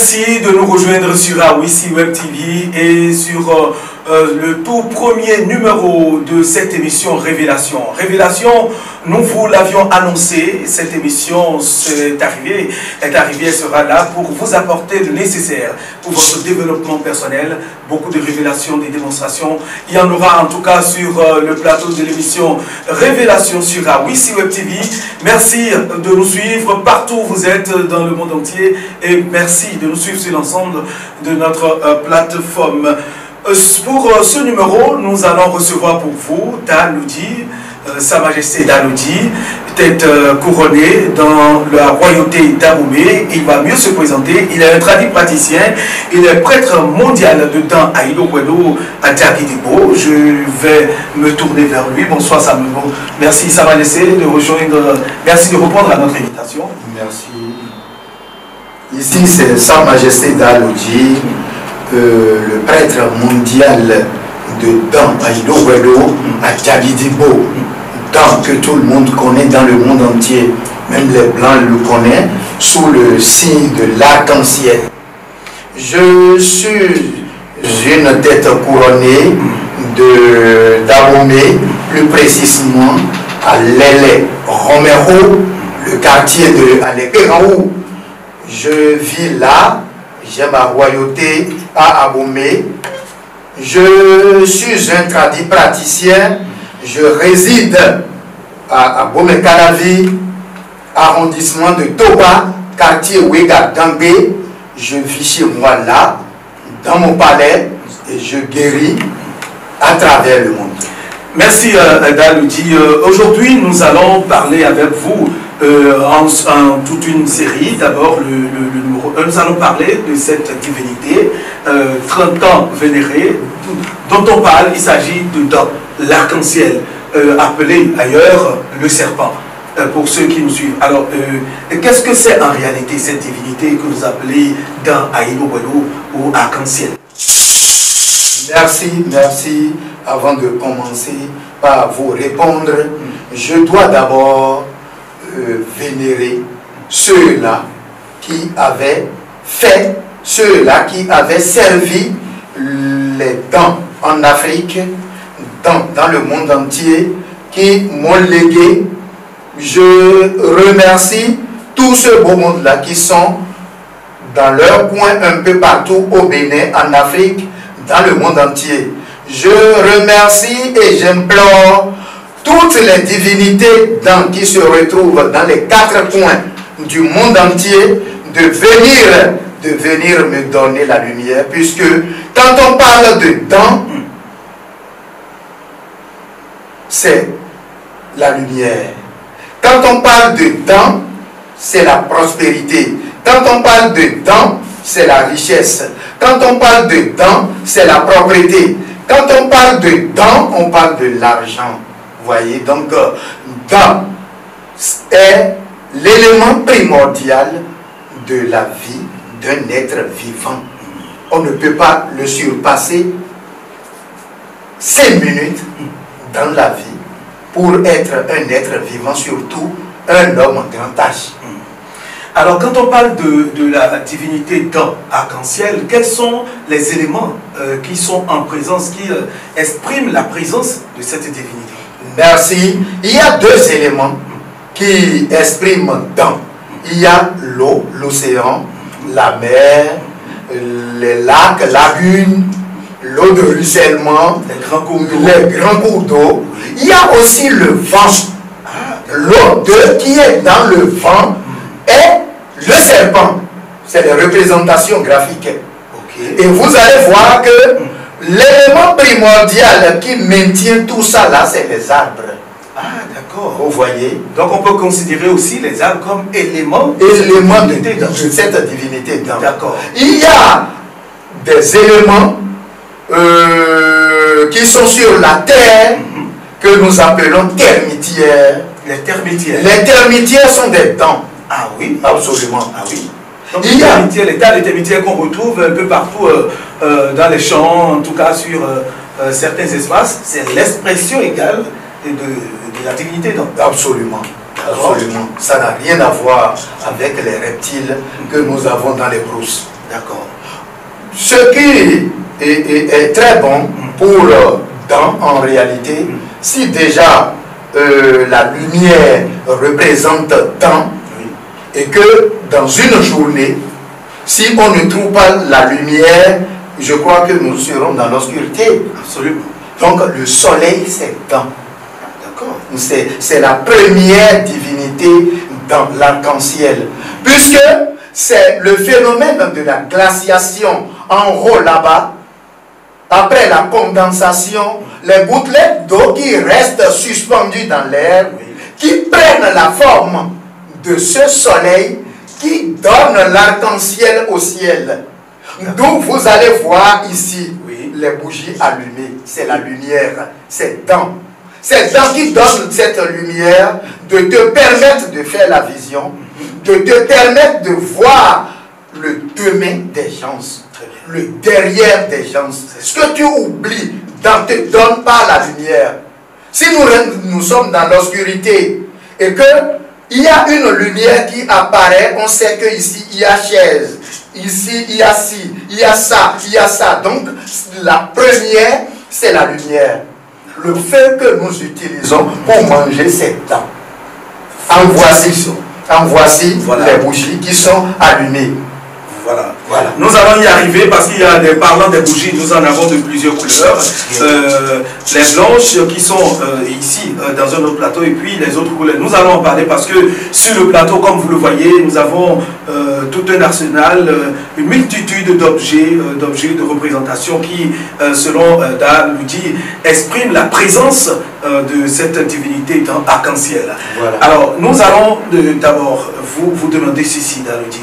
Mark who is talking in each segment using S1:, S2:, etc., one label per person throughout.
S1: Merci de nous rejoindre sur Awisi Web TV et sur le tout premier numéro de cette émission Révélation. Révélation, nous vous l'avions annoncé, cette émission est arrivée, elle sera là pour vous apporter le nécessaire pour votre développement personnel, beaucoup de révélations, des démonstrations. Il y en aura en tout cas sur le plateau de l'émission Révélation sur Awisi Web TV. Merci de nous suivre partout où vous êtes dans le monde entier et merci de nous suivre sur l'ensemble de notre plateforme. Pour ce numéro, nous allons recevoir pour vous Daloudi, Sa Majesté Daloudi, tête couronnée dans la royauté d'Aboumé. Il va mieux se présenter. Il est un praticien, il est prêtre mondial de Dan à Ilokwelo, à Diagidibo. Je vais me tourner vers lui. Bonsoir Samuel. Merci Sa Majesté de rejoindre. Merci de répondre à notre invitation.
S2: Merci. Ici c'est Sa Majesté Daloudi, le prêtre mondial de Dan à Ilokwelo, à Diagidibo. Dan que tout le monde connaît dans le monde entier, même les Blancs le connaissent, sous le signe de l'arc-en-ciel. Je suis une tête couronnée d'Abomey, plus précisément à Lélé Romero, le quartier de Alekeraou. Je vis là, j'ai ma royauté à Abomey. Je suis un praticien. Je réside à Abomey-Calavi, arrondissement de Toba, quartier Ouéga Dangé. Je vis chez moi là, dans mon palais, et je guéris à travers le monde.
S1: Merci Daloudi. Aujourd'hui, nous allons parler avec vous en toute une série. D'abord, le numéro 1, nous allons parler de cette divinité, 30 ans vénérée, dont on parle. Il s'agit de Dan, l'arc-en-ciel, appelé ailleurs le serpent, pour ceux qui nous suivent. Alors, qu'est-ce que c'est en réalité cette divinité que vous appelez Dan à Ilokwelo ou arc-en-ciel?
S2: Merci. Avant de commencer par vous répondre, je dois d'abord vénérer ceux-là qui avaient fait, ceux-là qui avaient servi les dents en Afrique, dans le monde entier, qui m'ont légué. Je remercie tout ce beau monde-là qui sont dans leur coin un peu partout au Bénin, en Afrique, dans le monde entier. Je remercie et j'implore toutes les divinités qui se retrouvent dans les 4 coins du monde entier de venir me donner la lumière, puisque quand on parle de Dan, c'est la lumière. Quand on parle de Dan, c'est la prospérité. Quand on parle de Dan, c'est la richesse. Quand on parle de Dan, c'est la propriété. Quand on parle de Dan, on parle de l'argent. Vous voyez, donc Dan est l'élément primordial de la vie d'un être vivant. On ne peut pas le surpasser 5 minutes dans la vie pour être un être vivant, surtout un homme en grand âge.
S1: Alors, quand on parle de la divinité Dan arc-en-ciel, quels sont les éléments qui sont en présence, qui expriment la présence de cette divinité?
S2: Merci. Il y a 2 éléments qui expriment Dan. Il y a l'eau, l'océan, la mer, les lacs, lagunes, l'eau de ruissellement, les grands cours d'eau. Il y a aussi le vent. L'eau qui est dans le vent est le serpent. C'est les représentations graphiques. Et vous allez voir que l'élément primordial qui maintient tout ça là, c'est les arbres.
S1: Ah, d'accord.
S2: Vous voyez?
S1: Donc on peut considérer aussi les arbres comme éléments
S2: de cette divinité.
S1: D'accord.
S2: Il y a des éléments qui sont sur la terre que nous appelons termitières.
S1: Les termitières.
S2: Les termitières sont des dents.
S1: Ah oui?
S2: Absolument.
S1: Ah oui. Donc il y a les tas de termitières qu'on retrouve un peu partout dans les champs, en tout cas sur certains espaces. C'est l'expression égale de la divinité. Donc.
S2: Absolument. Absolument. Ça n'a rien à voir avec les reptiles que nous avons dans les brousses.
S1: D'accord.
S2: Ce qui est très bon pour dents en réalité, si déjà la lumière représente temps, et que dans une journée, si on ne trouve pas la lumière, je crois que nous serons dans l'obscurité.
S1: Absolument.
S2: Donc le soleil, c'est temps. D'accord. C'est la première divinité dans l'arc-en-ciel. Puisque c'est le phénomène de la glaciation en haut là-bas. Après la condensation, les gouttelettes d'eau qui restent suspendues dans l'air, qui prennent la forme de ce soleil qui donne l'arc-en-ciel au ciel. D'où vous allez voir ici les bougies allumées. C'est la lumière, c'est temps. C'est temps qui donne cette lumière de te permettre de faire la vision, de te permettre de voir le demain des gens, le derrière des gens. Ce que tu oublies ne te donne pas la lumière. Si nous sommes dans l'obscurité et que il y a une lumière qui apparaît, on sait qu'ici il y a chaise, ici il y a ci, il y a ça, il y a ça. Donc la première, c'est la lumière. Le feu que nous utilisons pour manger, c'est temps. En voici voilà. Les bougies qui sont allumées.
S1: Voilà. Nous allons y arriver parce qu'il y a des parlant des bougies, nous en avons de plusieurs couleurs. Les blanches qui sont ici dans un autre plateau et puis les autres couleurs. Nous allons en parler parce que sur le plateau, comme vous le voyez, nous avons tout un arsenal, une multitude d'objets, de représentation qui, selon Dan nous dit, expriment la présence de cette divinité dans arc-en-ciel. Voilà. Alors, nous allons d'abord vous demander ceci, Dan nous dit.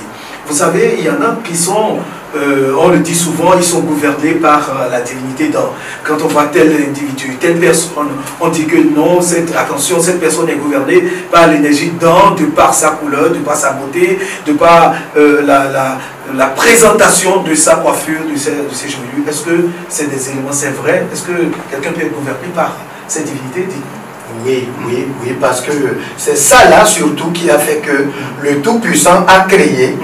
S1: Vous savez, il y en a qui sont, on le dit souvent, ils sont gouvernés par la divinité. Quand on voit tel individu, telle personne, on dit que non, attention, cette personne est gouvernée par l'énergie de par sa couleur, de par sa beauté, de par la présentation de sa coiffure, de ses cheveux. Est-ce que c'est des éléments, c'est vrai? Est-ce que quelqu'un peut être gouverné par cette divinité?
S2: Oui, parce que c'est ça là surtout qui a fait que le Tout-Puissant a créé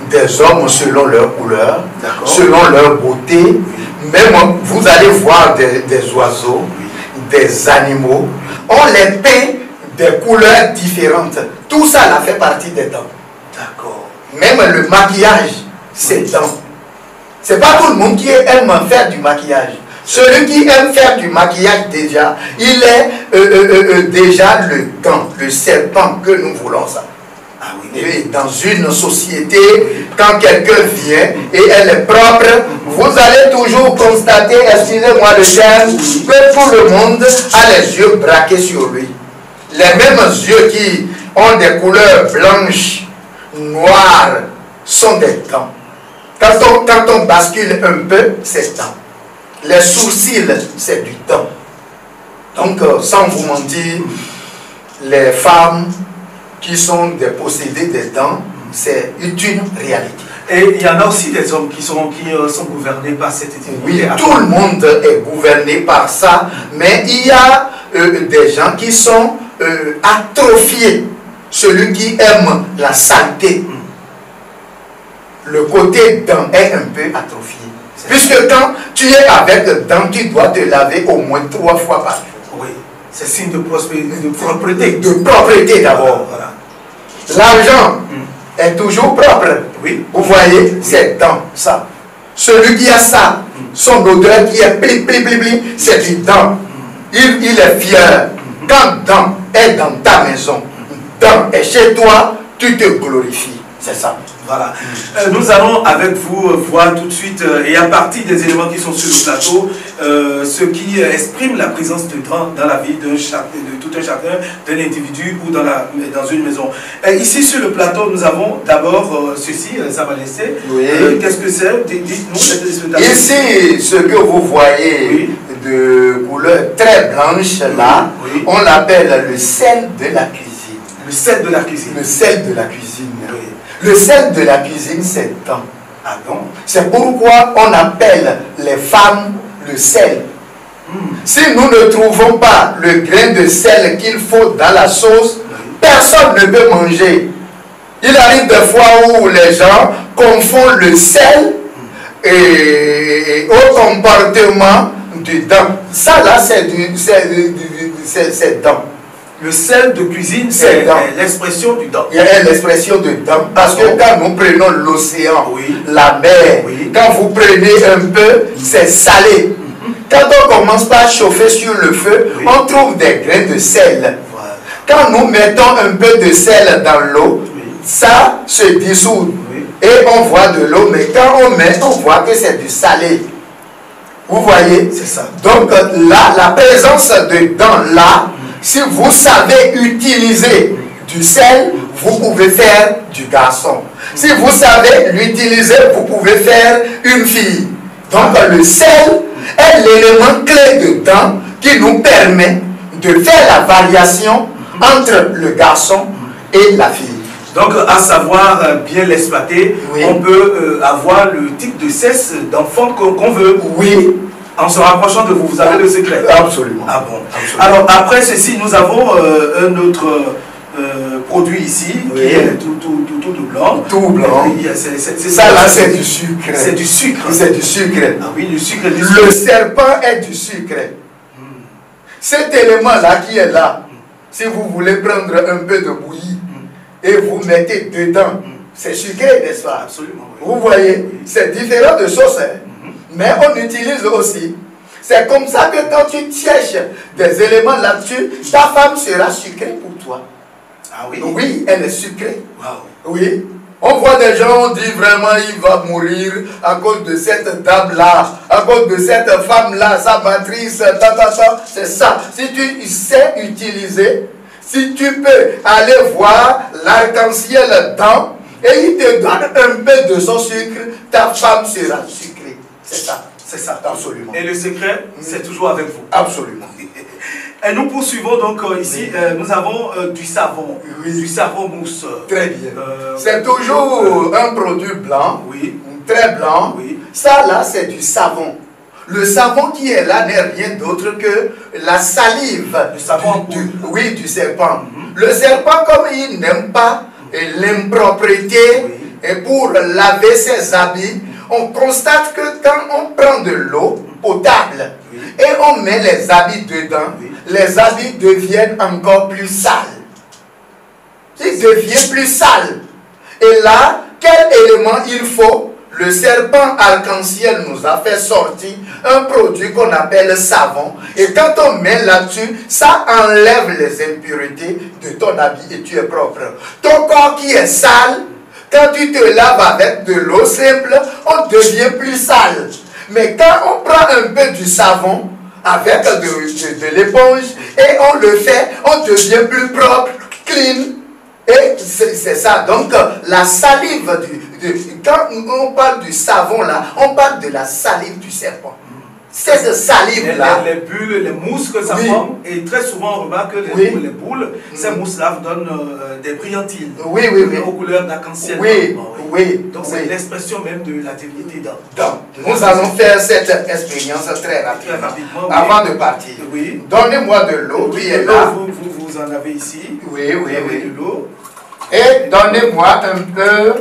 S2: des hommes selon leur couleur, selon leur beauté. Même vous allez voir des oiseaux, des animaux. On les peint des couleurs différentes. Tout ça là fait partie des dents. D'accord. Même le maquillage, c'est dents. C'est pas tout le monde qui aime faire du maquillage. Celui qui aime faire du maquillage déjà, il est déjà le dent, le serpent que nous voulons ça. Ah oui. Et dans une société, quand quelqu'un vient et elle est propre, vous allez toujours constater, excusez-moi le terme, que tout le monde a les yeux braqués sur lui. Les mêmes yeux qui ont des couleurs blanches, noires, sont des dents. Quand on bascule un peu, c'est dents. Les sourcils, c'est du temps. Donc, sans vous mentir, les femmes qui sont des possédées des dents, c'est une réalité.
S1: Et il y en a aussi des hommes qui sont gouvernés par cette divinité.
S2: Oui, tout le monde est gouverné par ça, mais il y a des gens qui sont atrophiés. Celui qui aime la saleté, le côté dent est un peu atrophié. Puisque quand tu es avec dents, tu dois te laver au moins 3 fois par jour.
S1: Oui, c'est signe de prospérité, de propreté.
S2: De propreté d'abord. Voilà. L'argent est toujours propre. Oui. Vous voyez, c'est dents, ça. Celui qui a ça, son odeur qui est pli, c'est du dent. Il est fier. Quand dent est dans ta maison, dent est chez toi, tu te glorifies. C'est ça.
S1: Voilà. Nous allons avec vous voir tout de suite, et à partir des éléments qui sont sur le plateau, ce qui exprime la présence de Dran dans la vie de tout un chacun, d'un individu ou dans une maison. Ici sur le plateau, nous avons d'abord ceci, ça va laisser. Oui. Qu'est-ce que c'est? Dites-nous.
S2: Ici, ce que vous voyez de couleur très blanche là, on l'appelle le sel de la cuisine.
S1: Le sel de la cuisine.
S2: Le sel de la cuisine. Oui. Le sel de la cuisine, c'est temps. Ah bon? C'est pourquoi on appelle les femmes le sel. Si nous ne trouvons pas le grain de sel qu'il faut dans la sauce, personne ne peut manger. Il arrive des fois où les gens confondent le sel et au comportement du dent. Ça là, c'est dent.
S1: Le sel de cuisine, c'est l'expression du dent.
S2: Il y a l'expression du dent. Parce que quand nous prenons l'océan, la mer, quand vous prenez un peu, c'est salé. Quand on commence par chauffer sur le feu, on trouve des grains de sel. Quand nous mettons un peu de sel dans l'eau, ça se dissout. Et on voit de l'eau, mais quand on met, on voit que c'est du salé. Vous voyez? C'est ça. Donc là, la présence de dents là, si vous savez utiliser du sel, vous pouvez faire du garçon. Si vous savez l'utiliser, vous pouvez faire une fille. Donc le sel est l'élément clé de dents qui nous permet de faire la variation entre le garçon et la fille.
S1: Donc, à savoir bien l'exploiter, on peut avoir le type de sexe d'enfant qu'on veut.
S2: Oui.
S1: En se rapprochant de vous, vous avez le secret.
S2: Absolument.
S1: Ah bon. Absolument. Alors, après ceci, nous avons un autre produit ici, qui est tout blanc.
S2: Tout blanc. Ça là, c'est du sucre.
S1: C'est du sucre.
S2: C'est du sucre.
S1: Ah oui, du sucre.
S2: Le serpent est du sucre. Cet élément-là qui est là, si vous voulez prendre un peu de bouillie et vous mettez dedans, c'est sucré, n'est-ce pas?
S1: Absolument. Oui.
S2: Vous voyez, c'est différent de sauce, mais on utilise aussi. C'est comme ça que quand tu cherches des éléments là-dessus, ta femme sera sucrée pour toi.
S1: Ah oui?
S2: Oui, elle est sucrée.
S1: Wow.
S2: Oui. On voit des gens, on dit vraiment il va mourir à cause de cette dame-là, à cause de cette femme-là, sa matrice, c'est ça. Si tu sais utiliser, si tu peux aller voir l'arc-en-ciel dedans, et il te donne un peu de son sucre, ta femme sera sucrée. C'est ça.
S1: C'est ça.
S2: Absolument.
S1: Et le secret, c'est toujours avec vous.
S2: Absolument.
S1: Et nous poursuivons donc ici, nous avons du savon, du savon mousse.
S2: Très bien. C'est toujours un produit blanc, très blanc. Ça là, c'est du savon. Le savon qui est là n'est rien d'autre que la salive du serpent. Le serpent, comme il n'aime pas l'impropreté, et pour laver ses habits, on constate que quand on prend de l'eau potable et on met les habits dedans, les habits deviennent encore plus sales. Ils deviennent plus sales. Et là, quel élément il faut? Le serpent arc-en-ciel nous a fait sortir un produit qu'on appelle savon. Et quand on met là-dessus, ça enlève les impuretés de ton habit et tu es propre. Ton corps qui est sale, quand tu te laves avec de l'eau simple, on devient plus sale. Mais quand on prend un peu du savon avec de l'éponge et on le fait, on devient plus propre, clean. Et c'est ça. Donc la salive, quand on parle du savon là, on parle de la salive du serpent. Cette salive-là.
S1: Les bulles, les mousses que ça forme, et très souvent on remarque que les boules, ces mousses-là vous donnent des brillantiles. Aux couleurs d'arc-en-ciel. Donc c'est l'expression même de la divinité d'Adam.
S2: Nous allons faire cette expérience très rapidement. Avant de partir. Donnez-moi de l'eau qui est là.
S1: Vous en avez ici.
S2: De l'eau. Et donnez-moi un peu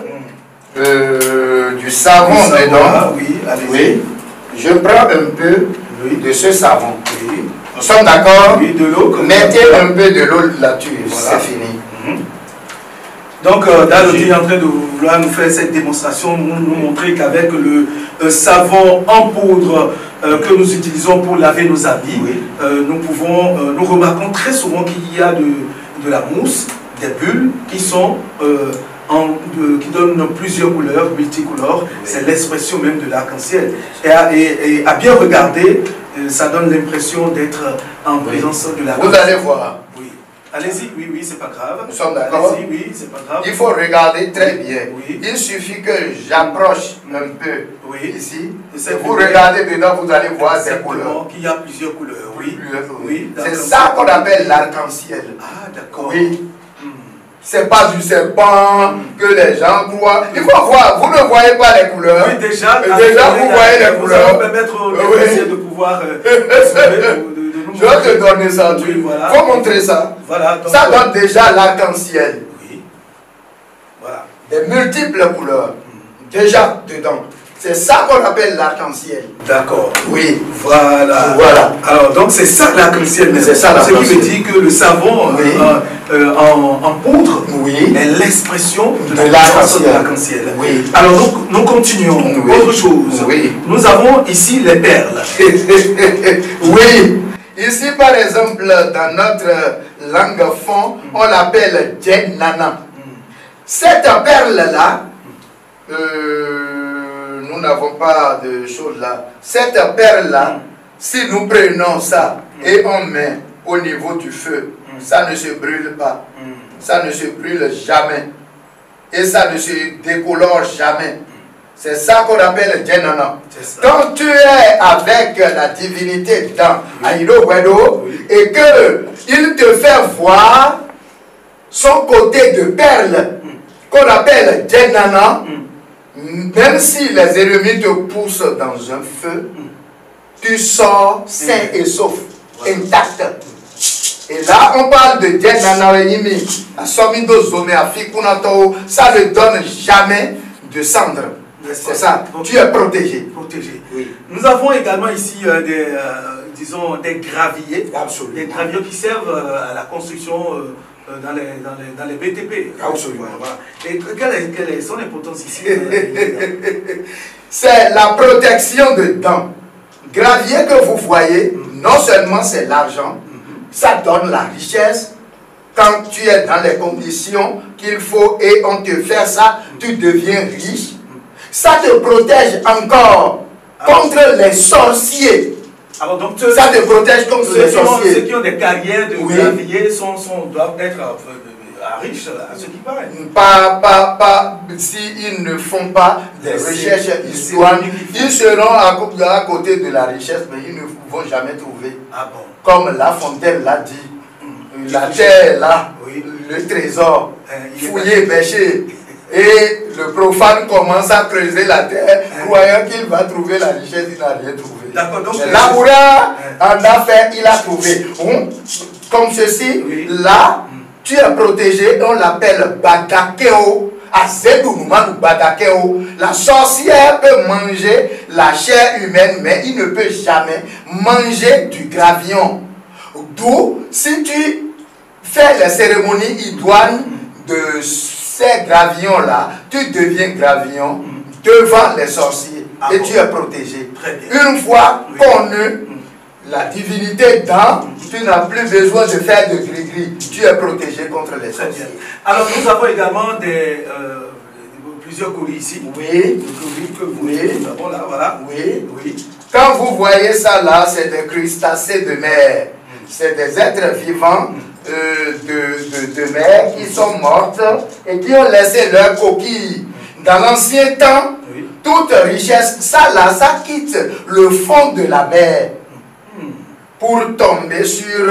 S2: du savon dedans.
S1: Allez-y.
S2: Je prends un peu de ce savon. Nous sommes d'accord?
S1: De l'eau.
S2: Mettez un peu de l'eau là-dessus. C'est fini.
S1: Donc, Dalotti est en train de vouloir nous faire cette démonstration, nous montrer qu'avec le savon en poudre que nous utilisons pour laver nos habits, nous remarquons très souvent qu'il y a de la mousse, des bulles qui sont qui donnent plusieurs couleurs, multicolores. C'est l'expression même de l'arc-en-ciel. Et à bien regarder, ça donne l'impression d'être en présence de la.
S2: Vous allez voir.
S1: Allez-y, c'est pas grave.
S2: Nous sommes d'accord?
S1: C'est pas grave.
S2: Il faut regarder très bien. Il suffit que j'approche un peu ici. Vous regardez dedans, vous allez voir ces couleurs.
S1: Qu'il y a plusieurs couleurs.
S2: C'est ça qu'on appelle l'arc-en-ciel.
S1: Ah, d'accord.
S2: C'est pas du serpent que les gens croient. Il faut voir, vous ne voyez pas les couleurs.
S1: Déjà
S2: vous voyez les couleurs.
S1: Ça va permettre aux de pouvoir
S2: je vais te donner ça. Il faut montrer ça. Ça donne déjà l'arc-en-ciel. Des multiples couleurs. Déjà dedans. C'est ça qu'on appelle l'arc-en-ciel.
S1: D'accord.
S2: Oui.
S1: Voilà.
S2: Voilà.
S1: Alors, donc c'est ça l'arc-en-ciel.
S2: C'est ça l'arc-en-ciel.
S1: Ce qui veut dire que le savon
S2: Oui.
S1: en poudre
S2: Oui.
S1: est l'expression de
S2: De
S1: l'arc-en-ciel.
S2: Oui.
S1: Alors, donc, nous continuons.
S2: Oui.
S1: Autre chose.
S2: Oui.
S1: Nous avons ici les perles.
S2: Oui. Ici, par exemple, dans notre langue fond, on l'appelle Djenana. Cette perle-là, nous n'avons pas de choses là. Cette perle-là, si nous prenons ça et on met au niveau du feu, ça ne se brûle pas. Ça ne se brûle jamais. Et ça ne se décolore jamais. C'est ça qu'on appelle Djenana. Quand tu es avec la divinité dans Aïdo Wedo et qu'il te fait voir son côté de perle qu'on appelle Djenana, même si les ennemis te poussent dans un feu, tu sors sain et sauf, intact. Et là, on parle de Djenana Yimi, ça ne donne jamais de cendre. C'est ça, tu es protégé.
S1: Oui. Nous avons également ici disons, des graviers.
S2: Absolument.
S1: Des graviers qui servent à la construction dans les BTP.
S2: Absolument.
S1: Voilà. Et quelle est son importance ici?
S2: C'est la protection de dents. Gravier que vous voyez, non seulement c'est l'argent, ça donne la richesse. Quand tu es dans les conditions qu'il faut et on te fait ça, tu deviens riche. Ça te protège encore contre les sorciers.
S1: Alors donc,
S2: ça te protège contre les sorciers.
S1: Ceux qui ont des carrières de gravier doivent être riches, à ce qui paraît.
S2: Pas s'ils ne font pas des recherches historiques, ils seront à côté de la richesse, mais ils ne vont jamais trouver.
S1: Ah bon?
S2: Comme La Fontaine l'a dit, la terre là, le trésor, fouillé, bêché. Et le profane commence à creuser la terre, croyant qu'il va trouver la richesse, il n'a rien trouvé.
S1: D'accord, donc
S2: Laboura en a fait, il a trouvé. Comme ceci, là, tu es protégé, on l'appelle Badakeo. La sorcière peut manger la chair humaine, mais il ne peut jamais manger du gravion. D'où, si tu fais les cérémonies idoines de ces gravions-là, tu deviens gravion devant les sorciers et tu es protégé. Une fois connu la divinité dans, tu n'as plus besoin de faire de gris-gris, tu es protégé contre les sorciers.
S1: Alors nous avons également plusieurs colis ici.
S2: Oui.
S1: Les colis que nous avons là, voilà.
S2: Oui. Quand vous voyez ça là, c'est des crustacés de mer. C'est des êtres vivants de mer qui sont mortes et qui ont laissé leur coquille. Dans l'ancien temps, toute richesse, ça là, ça quitte le fond de la mer pour tomber sur,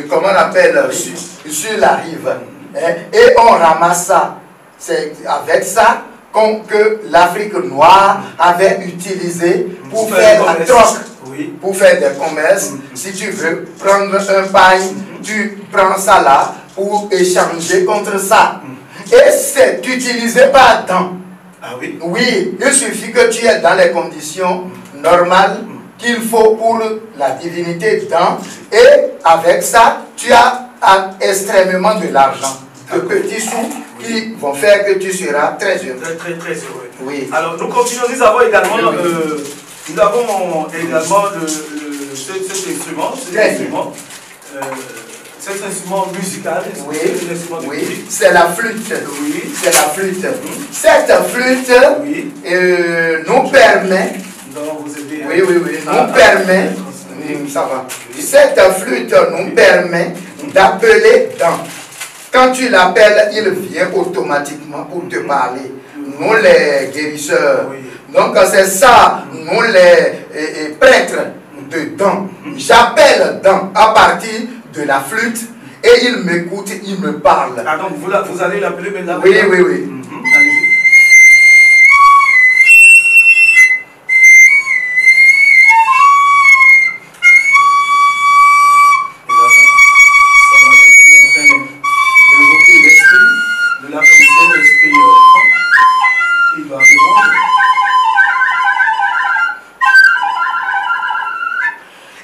S2: comment on appelle, sur la rive. Et on ramasse ça. C'est avec ça que l'Afrique noire avait utilisé pour faire la troque. Pour faire des commerces. Si tu veux prendre un pain, tu prends ça là pour échanger contre ça. Et c'est utilisé par temps.
S1: Ah oui? Oui,
S2: il suffit que tu es dans les conditions normales qu'il faut pour la divinité dans. Et avec ça, tu as extrêmement de l'argent. De petits sous qui vont faire que tu seras très heureux.
S1: Très heureux.
S2: Oui.
S1: Alors nous continuons, nous avons également cet instrument musical.
S2: Oui, c'est la flûte. Oui, c'est la flûte. Cette flûte nous permet. Nous permet. Ça va. Cette flûte nous permet d'appeler dans. Quand tu l'appelles, il vient automatiquement pour te parler. Nous les guérisseurs. Donc c'est ça, nous les prêtres de dents. J'appelle dans à partir de la flûte et il m'écoute, il me parle.
S1: Ah donc vous allez l'appeler maintenant?
S2: Oui.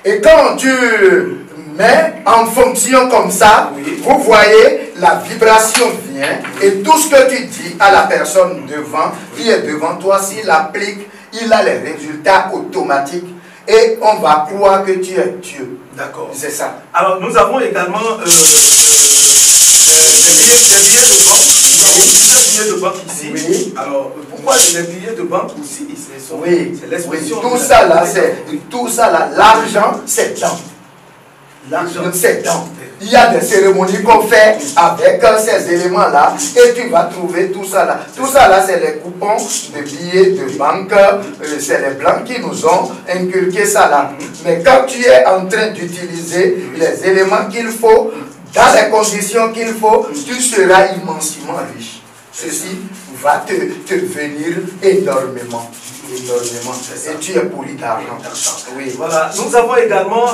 S2: Et quand tu mets en fonction comme ça, vous voyez, la vibration vient et tout ce que tu dis à la personne devant, qui est devant toi, s'il applique, il a les résultats automatiques et on va croire que tu es Dieu.
S1: D'accord.
S2: C'est ça.
S1: Alors, nous avons également des billets de banque. Nous avons plusieurs billets de banque ici.
S2: Oui.
S1: Alors, pourquoi les billets de banque aussi?
S2: Oui.
S1: C'est l'expression.
S2: Tout ça là, l'argent, c'est dans. L'argent, c'est dans. Il y a des cérémonies qu'on fait avec ces éléments-là et tu vas trouver tout ça là. Tout ça là, c'est les coupons de billets de banque. C'est les blancs qui nous ont inculqué ça là. Mais quand tu es en train d'utiliser les éléments qu'il faut, dans les conditions qu'il faut, tu seras immensément riche. Ceci va te venir énormément. Et tu es poli d'argent.
S1: Oui. Voilà. Nous avons également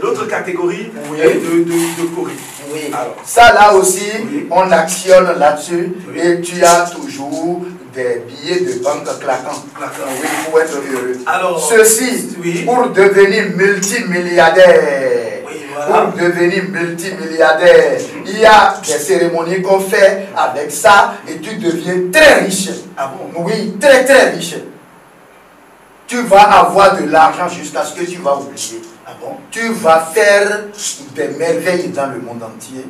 S1: l'autre catégorie de Corée.
S2: Oui. Alors, ça là aussi, on actionne là-dessus et tu as toujours des billets de banque claquants. Oui, pour être heureux. Alors, ceci, pour devenir multimilliardaire. Pour devenir multimilliardaire, il y a des cérémonies qu'on fait avec ça et tu deviens très riche.
S1: Ah bon?
S2: Oui, très très riche. Tu vas avoir de l'argent jusqu'à ce que tu vas oublier.
S1: Ah bon?
S2: Tu vas faire des merveilles dans le monde entier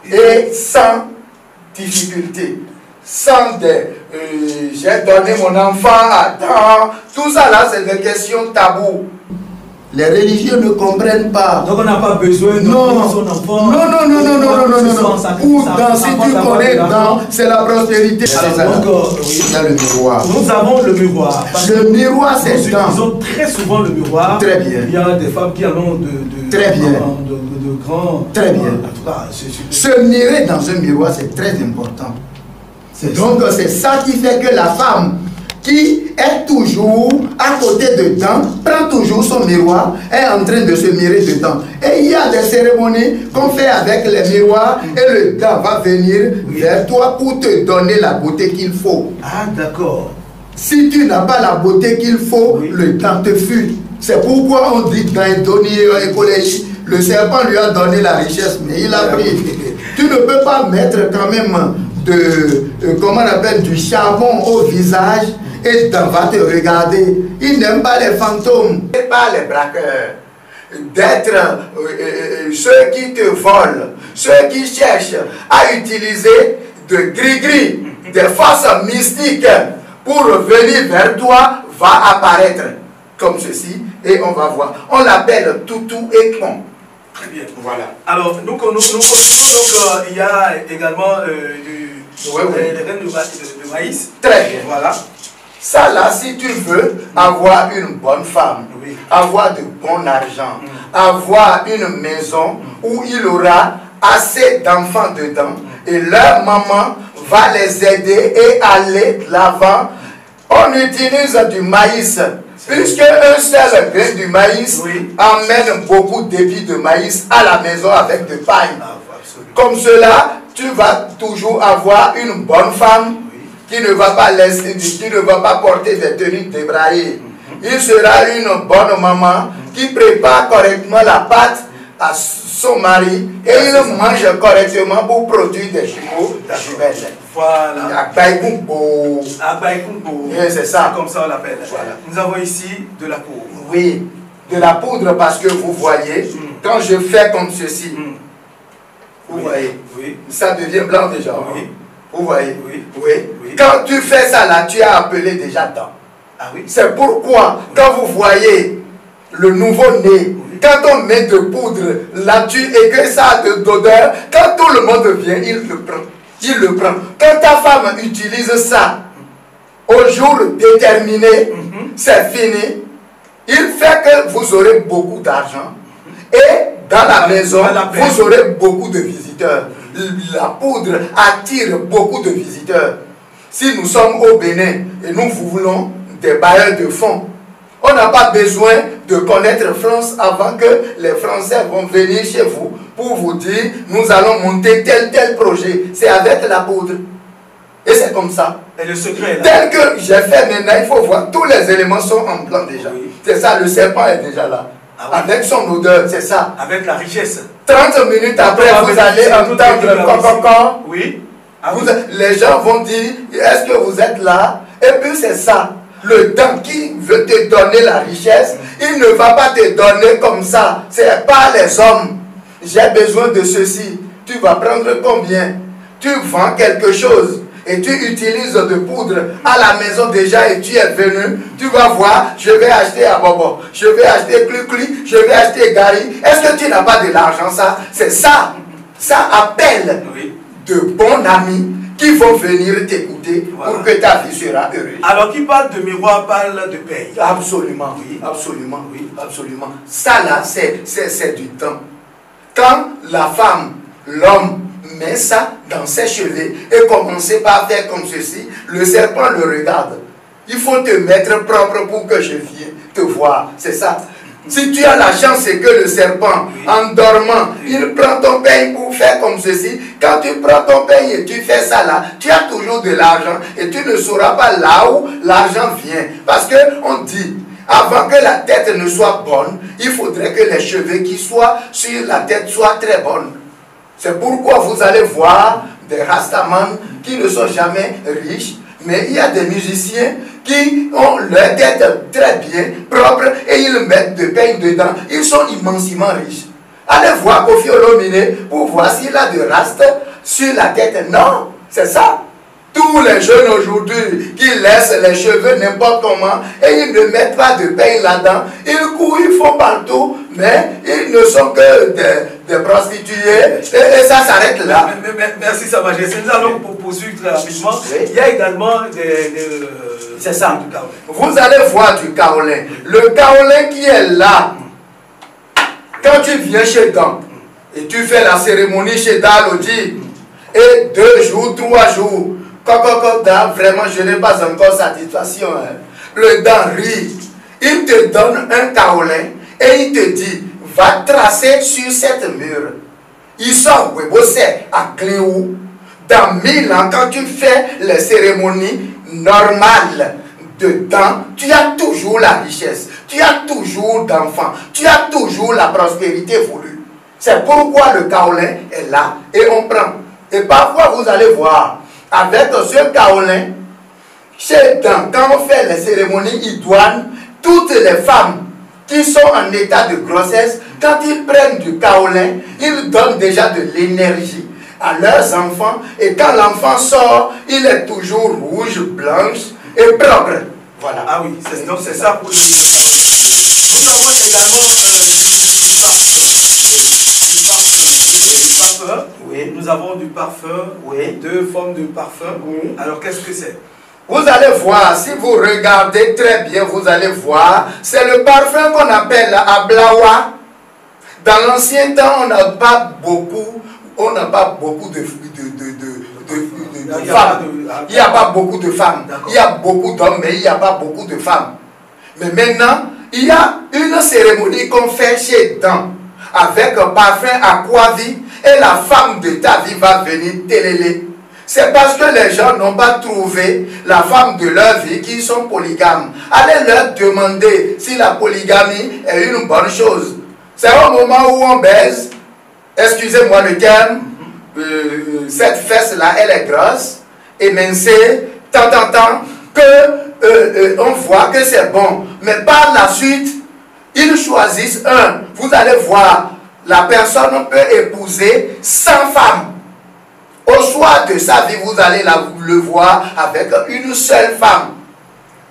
S2: et sans difficulté. Sans des... j'ai donné mon enfant à temps. Tout ça là, c'est des questions taboues. Les religieux ne comprennent pas.
S3: Donc on n'a pas besoin de son enfant.
S2: Non. Ou dans, si tu connais dans, c'est la prospérité.
S3: Alors, donc,
S2: il y a le miroir.
S3: Nous avons le miroir.
S2: Le miroir, c'est dans.
S3: Nous utilisons très souvent le miroir.
S2: Très bien.
S3: Il y a des femmes qui en ont de grands...
S2: Très bien.
S3: En tout cas,
S2: se mirer dans un miroir, c'est très important. Donc c'est ça qui fait que la femme qui est toujours à côté dedans, prend toujours son miroir, est en train de se mirer dedans. Et il y a des cérémonies qu'on fait avec les miroirs et le gars va venir vers toi pour te donner la beauté qu'il faut.
S3: Ah, d'accord.
S2: Si tu n'as pas la beauté qu'il faut, le temps te fuit. C'est pourquoi on dit dans l'écologie, le serpent lui a donné la richesse, mais il a pris. Tu ne peux pas mettre quand même comment on appelle, du charbon au visage et va te regarder. Il n'aime pas les fantômes, il n'aime pas les braqueurs. D'être ceux qui te volent, ceux qui cherchent à utiliser de gris-gris, des forces mystiques pour venir vers toi, va apparaître comme ceci et on va voir. On l'appelle toutou et pont.
S1: Très bien.
S2: Voilà.
S1: Alors, nous continuons. Donc, il y a également les graines de maïs.
S2: Très bien.
S1: Voilà.
S2: Ça là, si tu veux avoir une bonne femme, avoir de bon argent, avoir une maison où il aura assez d'enfants dedans et leur maman va les aider et aller de l'avant, on utilise du maïs. Puisque un seul grain du maïs emmène beaucoup d'épis de maïs à la maison avec de paille. Comme cela, tu vas toujours avoir une bonne femme qui ne va pas laisser, qui ne va pas porter des tenues débraillées. Il sera une bonne maman qui prépare correctement la pâte à son mari et il mange correctement pour produire des jumeaux, des jumelles.
S1: Voilà.
S2: Agbaïkumbo. C'est ça.
S1: Comme ça on l'appelle. Voilà. Nous avons ici de la poudre.
S2: Oui, de la poudre parce que vous voyez, quand je fais comme ceci, vous voyez, ça devient blanc déjà. Vous voyez, Quand tu fais ça là, tu as appelé déjà temps. C'est pourquoi, quand vous voyez le nouveau-né, quand on met de poudre là-dessus et que ça a de l'odeur, quand tout le monde vient, il le prend. Il le prend. Quand ta femme utilise ça au jour déterminé, c'est fini. Il fait que vous aurez beaucoup d'argent et dans la maison, vous aurez beaucoup de visiteurs. La poudre attire beaucoup de visiteurs. Si nous sommes au Bénin et nous voulons des bailleurs de fonds, on n'a pas besoin de connaître France avant que les Français vont venir chez vous pour vous dire nous allons monter tel projet. C'est avec la poudre. Et c'est comme ça.
S1: Et le secret là.
S2: Tel que j'ai fait maintenant, il faut voir, tous les éléments sont en plan déjà. C'est ça, le serpent est déjà là. avec son odeur, c'est ça.
S1: Avec la richesse.
S2: 30 minutes après, vous allez entendre coco.
S1: Oui.
S2: Les gens vont dire, est-ce que vous êtes là? Et puis c'est ça. Le temps qui veut te donner la richesse, il ne va pas te donner comme ça. Ce n'est pas les hommes. J'ai besoin de ceci. Tu vas prendre combien? Tu vends quelque chose et tu utilises de poudre à la maison déjà et tu es venu. Tu vas voir, je vais acheter à Bobo, je vais acheter Clucli, je vais acheter Gary. Est-ce que tu n'as pas de l'argent ça? C'est ça. Ça appelle de bons amis qui vont venir t'écouter pour que ta vie sera heureuse.
S1: Alors, qui parle de miroir parle de paix.
S2: Absolument, oui, absolument, oui, absolument. Ça là, c'est du temps. Quand la femme, l'homme, met ça dans ses cheveux et commence par faire comme ceci, le serpent le regarde. Il faut te mettre propre pour que je vienne te voir. C'est ça. Si tu as la chance, c'est que le serpent, en dormant, il prend ton pain pour faire comme ceci. Quand tu prends ton pain et tu fais ça là, tu as toujours de l'argent et tu ne sauras pas là où l'argent vient. Parce qu'on dit, avant que la tête ne soit bonne, il faudrait que les cheveux qui soient sur la tête soient très bonnes. C'est pourquoi vous allez voir des rastamans qui ne sont jamais riches, mais il y a des musiciens qui ont leur tête très bien, propre, et ils mettent de pain dedans. Ils sont immensément riches. Allez voir Kofi Olomide pour voir s'il a de rasta sur la tête. Non, c'est ça. Tous les jeunes aujourd'hui qui laissent les cheveux n'importe comment et ils ne mettent pas de pain là-dedans, ils courent, ils font partout, mais ils ne sont que des prostituées et ça s'arrête là.
S1: Merci Sa Majesté. Nous allons poursuivre très rapidement. Il y a également
S2: c'est ça. Vous allez voir du kaolin. Le kaolin qui est là, quand tu viens chez Dan et tu fais la cérémonie chez Dalodi, et 2 jours, 3 jours, vraiment, je n'ai pas encore satisfaction. Le Dan rit. Il te donne un kaolin et il te dit, va tracer sur cette mur. Ils sont bosser à Cléou. Dans 1000 ans, quand tu fais les cérémonies normales dedans, tu as toujours la richesse, tu as toujours d'enfants, tu as toujours la prospérité voulue. C'est pourquoi le kaolin est là et on prend. Et parfois, vous allez voir, avec ce kaolin, quand on fait les cérémonies idoines, toutes les femmes qui sont en état de grossesse, quand ils prennent du kaolin, ils donnent déjà de l'énergie à leurs enfants. Et quand l'enfant sort, il est toujours rouge, blanche et propre. Voilà.
S1: Ah oui, donc c'est ça pour le Nous avons également du parfum. Oui. Nous avons du parfum, oui. 2 formes de parfum. Oui. Alors qu'est-ce que c'est?
S2: Vous allez voir, si vous regardez très bien, vous allez voir, c'est le parfum qu'on appelle Ablawa. Dans l'ancien temps, on n'a pas beaucoup de femmes. Il n'y a pas beaucoup de femmes. Il y a beaucoup d'hommes, mais il n'y a pas beaucoup de femmes. Mais maintenant, il y a une cérémonie qu'on fait chez Dan avec un parfum aquavie et la femme de ta vie va venir télélé. C'est parce que les gens n'ont pas trouvé la femme de leur vie qui sont polygames. Allez leur demander si la polygamie est une bonne chose. C'est au moment où on baise, excusez-moi le terme, cette fesse-là, elle est grosse, émincée, tant, que on voit que c'est bon. Mais par la suite, ils choisissent un. Vous allez voir, la personne peut épouser 100 femmes. Au soir de sa vie, vous allez le voir avec une seule femme.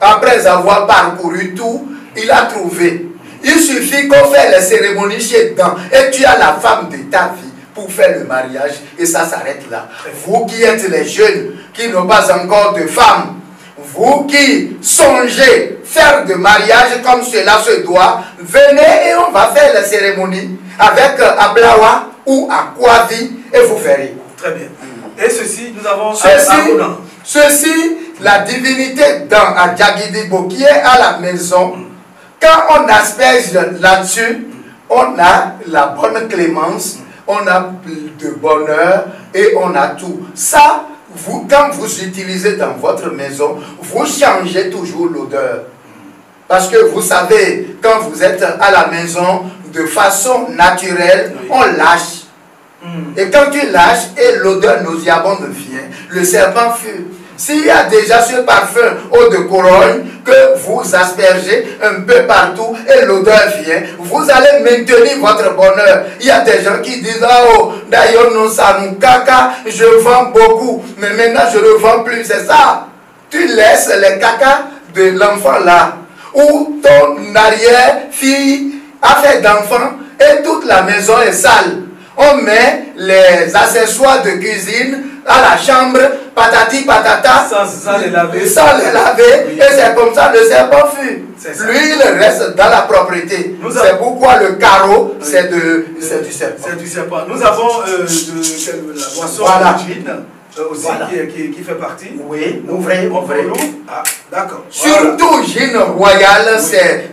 S2: Après avoir parcouru tout, il a trouvé. Il suffit qu'on fait les cérémonies chez Dan et tu as la femme de ta vie pour faire le mariage et ça s'arrête là. Vous qui êtes les jeunes, qui n'ont pas encore de femme, vous qui songez faire de mariage comme cela se doit, venez et on va faire la cérémonie avec Ablawa ou Aquavi et vous verrez.
S1: Très bien. Et ceci, nous avons
S2: ceci, la divinité dans Adjagidibo qui est à la maison. Quand on asperge là-dessus, on a la bonne clémence, on a de bonheur et on a tout. Ça, quand vous utilisez dans votre maison, vous changez toujours l'odeur. Parce que vous savez, quand vous êtes à la maison, de façon naturelle, on lâche. Et quand tu lâches et l'odeur nauséabonde vient, le serpent fuit. S'il y a déjà ce parfum eau de Cologne que vous aspergez un peu partout et l'odeur vient, vous allez maintenir votre bonheur. Il y a des gens qui disent, oh, d'ailleurs, non, ça nous caca, je vends beaucoup, mais maintenant je ne vends plus. C'est ça. Tu laisses les caca de l'enfant là, ou ton arrière-fille a fait d'enfant et toute la maison est sale. On met les accessoires de cuisine à la chambre, patati patata,
S3: Sans les laver.
S2: sans les laver,
S3: Oui.
S2: et c'est comme ça le serpent fuit.
S3: C'est ça.
S2: Lui, il reste dans la propriété. C'est pourquoi le carreau,
S3: Oui.
S2: c'est du serpent.
S3: C'est du serpent. Nous avons la boisson
S2: Voilà.
S3: de gin aussi
S2: Voilà.
S3: qui fait partie.
S2: Oui, ouvrez, ouvrez.
S3: Ah, d'accord. Voilà.
S2: Surtout gin royal,
S3: Oui.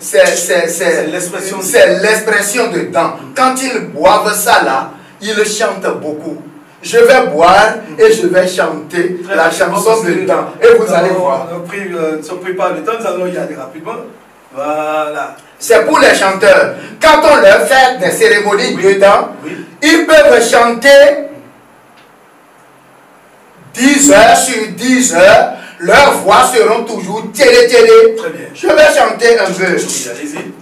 S2: c'est
S3: l'expression.
S2: c'est l'expression dedans. Quand ils boivent ça là, ils chantent beaucoup. Je vais boire et je vais chanter
S3: Très
S2: la
S3: rapidement,
S2: chanson
S3: parce que
S2: dedans. Et vous allez voir.
S3: Ne se prépare le temps, nous allons y aller rapidement. Voilà.
S2: C'est pour les chanteurs. Quand on leur fait des cérémonies dedans,
S3: Oui.
S2: ils peuvent chanter 10 heures sur 10 heures. Leurs voix seront toujours télé.
S3: Très bien.
S2: Je vais chanter un peu.
S3: Oui, allez-y.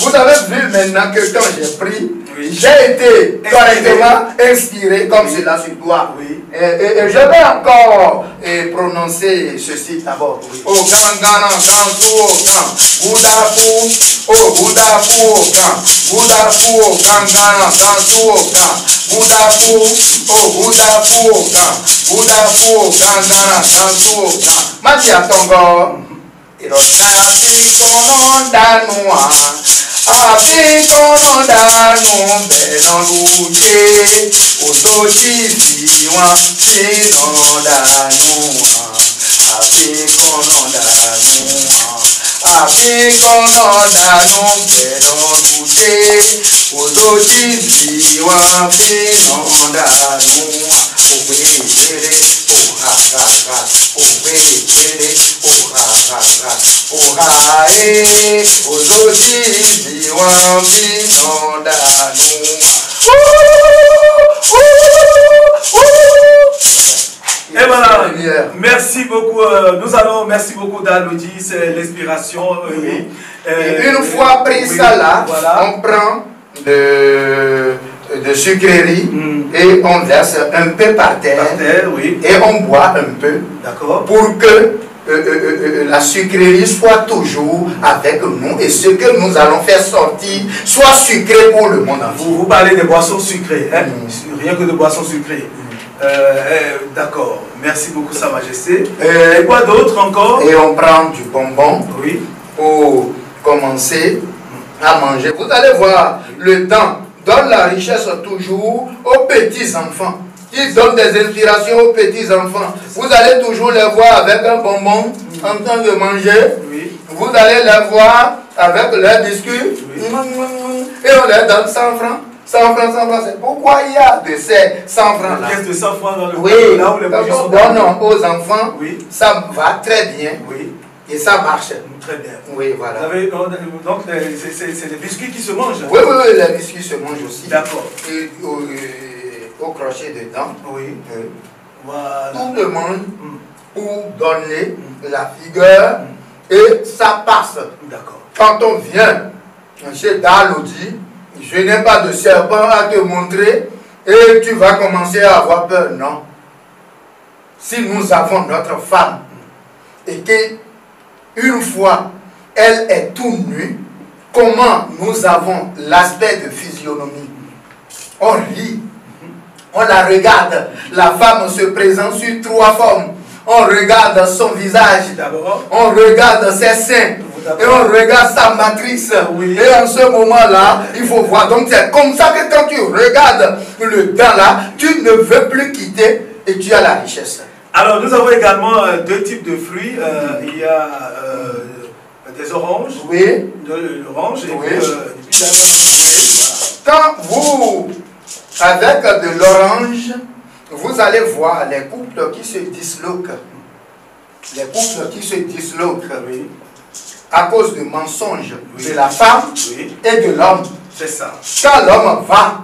S2: Vous avez vu maintenant que quand j'ai pris,
S3: Oui.
S2: j'ai été correctement inspiré comme cela sur toi.
S3: Oui.
S2: Et je vais encore prononcer ceci d'abord.
S3: Oui.
S2: Oh, Gangana, Gansu, Gan, Bouddha-Fou, oh, Bouddha-Fou, Gan, Bouddha-Fou, Gangana, Gansu, Gan, Bouddha-Fou, oh, Bouddha-Fou, Gan, Bouddha-Fou, Gangana, Gansu, Gan. Matia Tongo. Irotati kono danua, api kono danu beno luche, otochi ziwa sino danua, api kono danua, api kono danu beno luche, otochi ziwa sino danua, obere, ohaga, obere, ohaga, ohae, ozoji ziwambi no danua.
S3: Et voilà, merci beaucoup. Merci beaucoup Dalodi, c'est l'inspiration.
S2: Oui.
S3: Et
S2: Une fois pris
S3: oui,
S2: ça là,
S3: voilà.
S2: on prend de sucrerie et on verse un peu par terre,
S3: Par terre, oui.
S2: et on boit un peu
S3: D'accord.
S2: pour que la sucrerie soit toujours avec nous et ce que nous allons faire sortir soit sucré pour le monde entier.
S3: Vous parlez des boissons sucrées, hein? Rien que de boissons sucrées. D'accord. Merci beaucoup, Sa Majesté. Et quoi d'autre encore?
S2: Et on prend du bonbon
S3: Oui.
S2: pour commencer à manger. Vous allez voir, le temps donne la richesse toujours aux petits enfants. Ils donnent des inspirations aux petits enfants. Vous allez toujours les voir avec un bonbon en train de manger.
S3: Oui.
S2: Vous allez les voir avec leurs biscuits.
S3: Oui.
S2: Et on leur donne 100 francs. 100 francs, 100 francs. C'est pourquoi il y a de ces 100 francs là.
S3: Une pièce de 100 francs dans le
S2: Oui,
S3: là où les
S2: quand
S3: produits
S2: on
S3: sont.
S2: donne aux enfants,
S3: Oui.
S2: ça va très bien
S3: Oui.
S2: et ça marche.
S3: Très bien.
S2: Oui, voilà.
S3: Vous avez, donc, c'est des biscuits qui se mangent.
S2: Oui, oui, oui, les biscuits se mangent aussi.
S3: D'accord.
S2: Et au crochet dedans.
S3: Oui.
S2: Tout
S3: Voilà.
S2: le monde pour donner la figure et ça passe.
S3: D'accord.
S2: Quand on vient chez Dalodi, je n'ai pas de serpent à te montrer et tu vas commencer à avoir peur. Non. Si nous avons notre femme et qu'une fois elle est tout nue, comment nous avons l'aspect de physionomie? On rit, on la regarde. La femme se présente sur 3 formes. On regarde son visage, on regarde ses seins, et on regarde sa matrice. Et en ce moment-là, il faut voir. Donc c'est comme ça que quand tu regardes le dent là, tu ne veux plus quitter et tu as la richesse.
S3: Alors nous avons également 2 types de fruits. Il y a des oranges, de l'orange et puis du
S2: voilà. Quand vous, avec de l'orange, vous allez voir les couples qui se disloquent. Les couples qui se disloquent à cause du mensonge de la femme et de l'homme.
S3: C'est ça.
S2: Quand l'homme va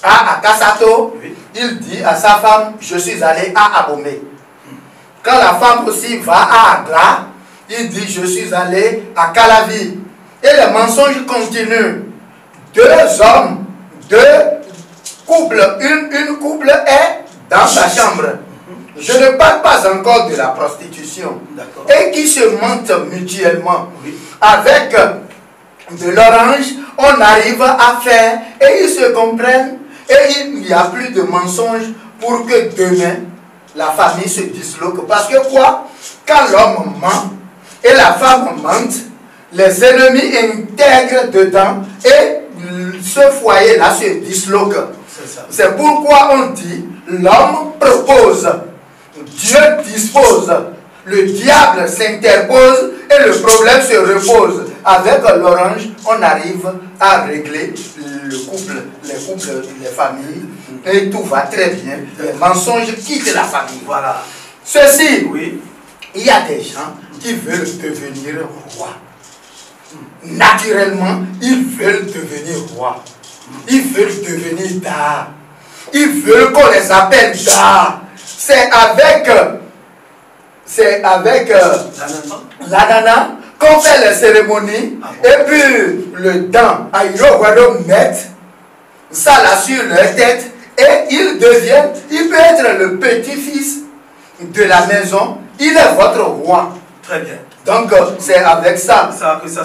S2: à Akasato, il dit à sa femme, je suis allé à Abomey. Quand la femme aussi va à Agra, il dit, je suis allé à Calavi. Et les mensonges continuent. 2 hommes, 2 couples, une couple est dans sa chambre. Je ne parle pas encore de la prostitution. Et qui se mentent mutuellement. Avec de l'orange, on arrive à faire et ils se comprennent. Et il n'y a plus de mensonges pour que demain, la famille se disloque. Parce que quoi? Quand l'homme ment et la femme mente, les ennemis intègrent dedans et ce foyer-là se disloque. C'est pourquoi on dit, l'homme propose, Dieu dispose, le diable s'interpose et le problème se repose. Avec l'orange, on arrive à régler le couple, les couples, les familles, et tout va très bien. Les mensonges quittent la famille. Voilà. Ceci, il y a des gens qui veulent devenir roi. Naturellement, ils veulent devenir roi. Ils veulent devenir da. Ils veulent qu'on les appelle da. C'est avec la nana qu'on fait les cérémonies. Et puis le dent à mettre ça là sur leur tête. Et ils deviennent, il peut être le petit-fils de la maison. Il est votre roi.
S3: Très bien.
S2: Donc c'est avec ça.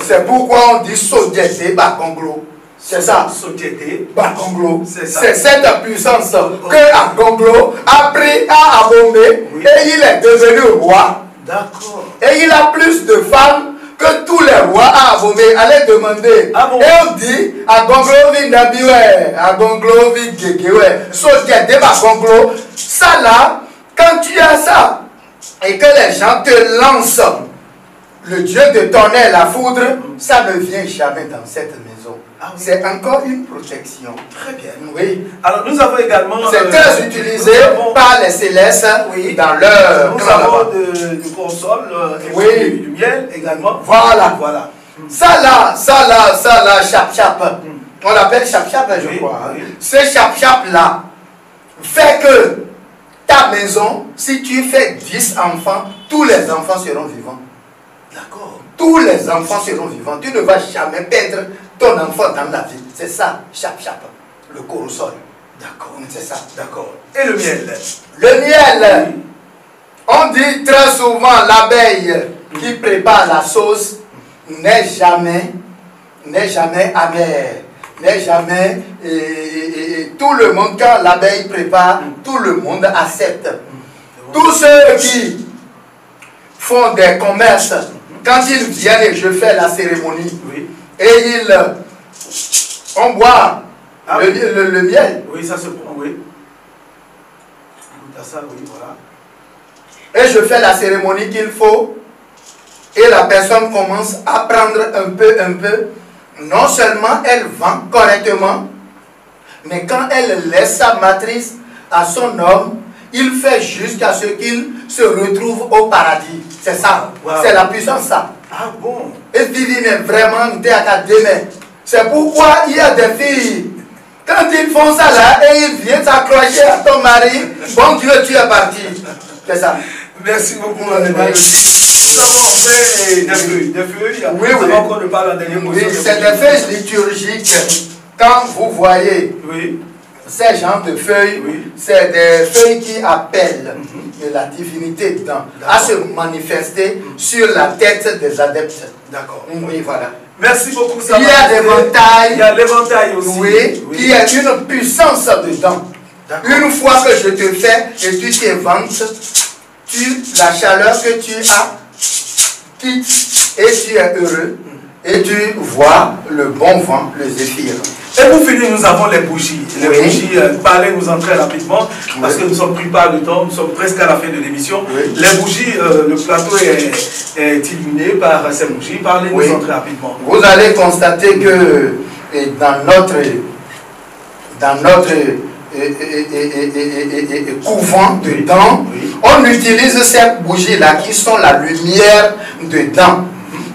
S2: C'est pourquoi on dit Sodiété Bakonglo. C'est ça.
S3: Sodiété
S2: Bakonglo. C'est cette puissance que Akonglo a pris à Abomey et il est devenu roi.
S3: D'accord.
S2: Et il a plus de femmes que tous les rois à Abomey allaient demander. Et on dit Akonglo vi Nabiwe, Akonglo vi Gegewe, Sodiété Bakonglo. Ça là, quand tu as ça et que les gens te lancent le Dieu de tonnerre, la foudre, ça ne vient jamais dans cette maison. C'est encore une protection.
S3: Très bien.
S2: Oui.
S3: Alors nous avons également...
S2: C'est très utilisé par les célestes dans leur...
S3: Nous avons du console et du miel également.
S2: Voilà. Ça là, chap-chap. On l'appelle chap-chap, je crois. Ce chap-chap là fait que ta maison, si tu fais 10 enfants, tous les enfants seront vivants.
S3: D'accord.
S2: Tous les enfants seront vivants. Tu ne vas jamais perdre ton enfant dans la vie. C'est ça, chap-chap. Le corosol.
S3: D'accord.
S2: C'est ça.
S3: D'accord. Et le miel?
S2: Le miel, on dit très souvent l'abeille qui prépare la sauce n'est jamais amère. N'est jamais... Et tout le monde, quand l'abeille prépare, tout le monde accepte. Tous ceux qui font des commerces, quand ils viennent et je fais la cérémonie, et on boit le miel.
S3: Oui, ça se prend, oui. Ça, oui, voilà.
S2: Et je fais la cérémonie qu'il faut, et la personne commence à prendre un peu. Non seulement elle vend correctement, mais quand elle laisse sa matrice à son homme, il fait jusqu'à ce qu'il se retrouve au paradis. C'est ça. C'est la puissance, ça.
S3: Ah bon?
S2: Et Vivi, mais vraiment, c'est pourquoi il y a des filles, quand ils font ça là, et ils viennent s'accrocher à ton mari, bon Dieu, tu es parti. C'est ça.
S3: Merci beaucoup, madame. Nous avons fait des feuilles. Avant qu'on ne parle en dernier mot.
S2: Oui, c'est des feuilles liturgiques. Quand vous voyez ces genres de feuilles, c'est des feuilles qui appellent la divinité dedans à se manifester sur la tête des adeptes.
S1: D'accord.
S2: Oui, voilà.
S1: Merci beaucoup.
S2: Il y a l'éventail.
S1: Il y a l'éventail aussi.
S2: Oui, il y a une puissance dedans. Une fois que je te fais et tu t'éventes, la chaleur que tu as quitte et tu es heureux et tu vois le bon vent, le zéphyr.
S1: Et pour finir, nous avons les bougies. Les bougies, parlez-nous en très rapidement, parce que nous sommes pris par le temps, nous sommes presque à la fin de l'émission. Les bougies, le plateau est illuminé par ces bougies. Parlez-nous en très rapidement.
S2: Vous allez constater que dans notre couvent dedans, on utilise ces bougies-là qui sont la lumière dedans.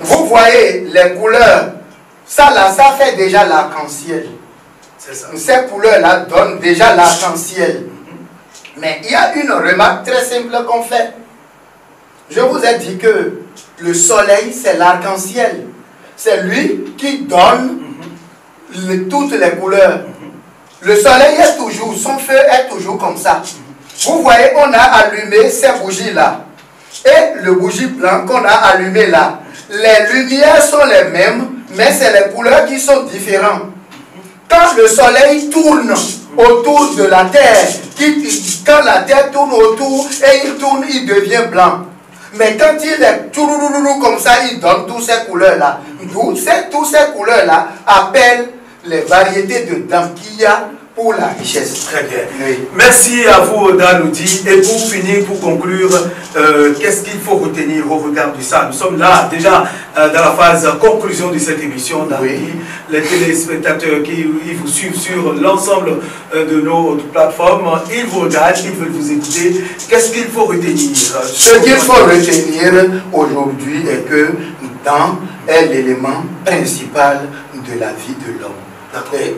S2: Vous voyez les couleurs, ça là, ça fait déjà l'arc-en-ciel. Ces couleurs-là donnent déjà l'arc-en-ciel. Mais il y a une remarque très simple qu'on fait. Je vous ai dit que le soleil, c'est l'arc-en-ciel. C'est lui qui donne toutes les couleurs. Le soleil est toujours, son feu est toujours comme ça. Vous voyez, on a allumé ces bougies-là. Et le bougie blanc qu'on a allumé là, les lumières sont les mêmes, mais c'est les couleurs qui sont différentes. Quand le soleil tourne autour de la terre, quand la terre tourne autour et il tourne, il devient blanc. Mais quand il est comme ça, il donne toutes ces couleurs-là. Toutes ces couleurs-là appellent les variétés de dents qu'il y a pour la richesse.
S1: Très bien. Oui. Merci à vous, Danoudi. Et pour finir, pour conclure, qu'est-ce qu'il faut retenir au regard de ça? Nous sommes là déjà dans la phase conclusion de cette émission. Les téléspectateurs qui vous suivent sur l'ensemble de nos plateformes, ils vous regardent, ils veulent vous écouter. Qu'est-ce qu'il faut retenir?
S2: Ce qu'il faut retenir aujourd'hui est que dans est l'élément principal de la vie de l'homme. Et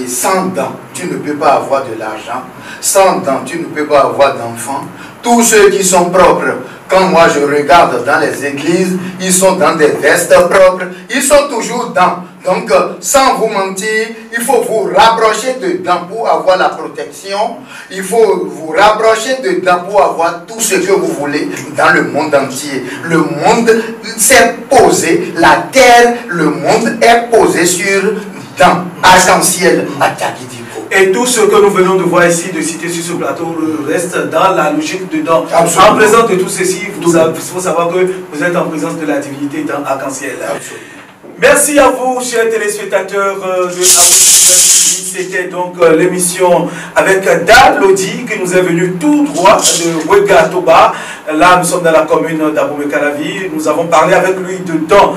S2: sans dents, tu ne peux pas avoir de l'argent. Sans dents, tu ne peux pas avoir d'enfants. Tous ceux qui sont propres, quand moi je regarde dans les églises, ils sont dans des vestes propres. Ils sont toujours dans. Donc, sans vous mentir, il faut vous rapprocher dedans pour avoir la protection. Il faut vous rapprocher dedans pour avoir tout ce que vous voulez dans le monde entier. Le monde s'est posé, la terre, le monde est posé sur dans arc-en-ciel à Tchakidigo.
S1: Et tout ce que nous venons de voir ici, de citer sur ce plateau, reste dans la logique dedans. Absolument. En présence de tout ceci, il faut savoir que vous êtes en présence de la divinité dans arc-en-ciel. Merci à vous, chers téléspectateurs de C'était donc l'émission avec Danoudi qui nous est venu tout droit de Ouéga-Toba. Là, nous sommes dans la commune d'Abomey-Calavi. Nous avons parlé avec lui de temps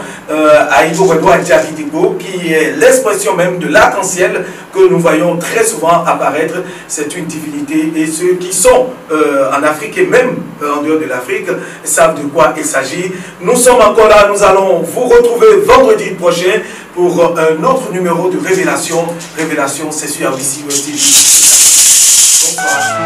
S1: Aïdo Wedo Adjakidigo, qui est l'expression même de l'arc-en-ciel que nous voyons très souvent apparaître. C'est une divinité et ceux qui sont en Afrique et même en dehors de l'Afrique savent de quoi il s'agit. Nous sommes encore là, nous allons vous retrouver vendredi prochain pour un autre numéro de Révélation. Révélation, c'est sur ABC Web TV. Bonsoir.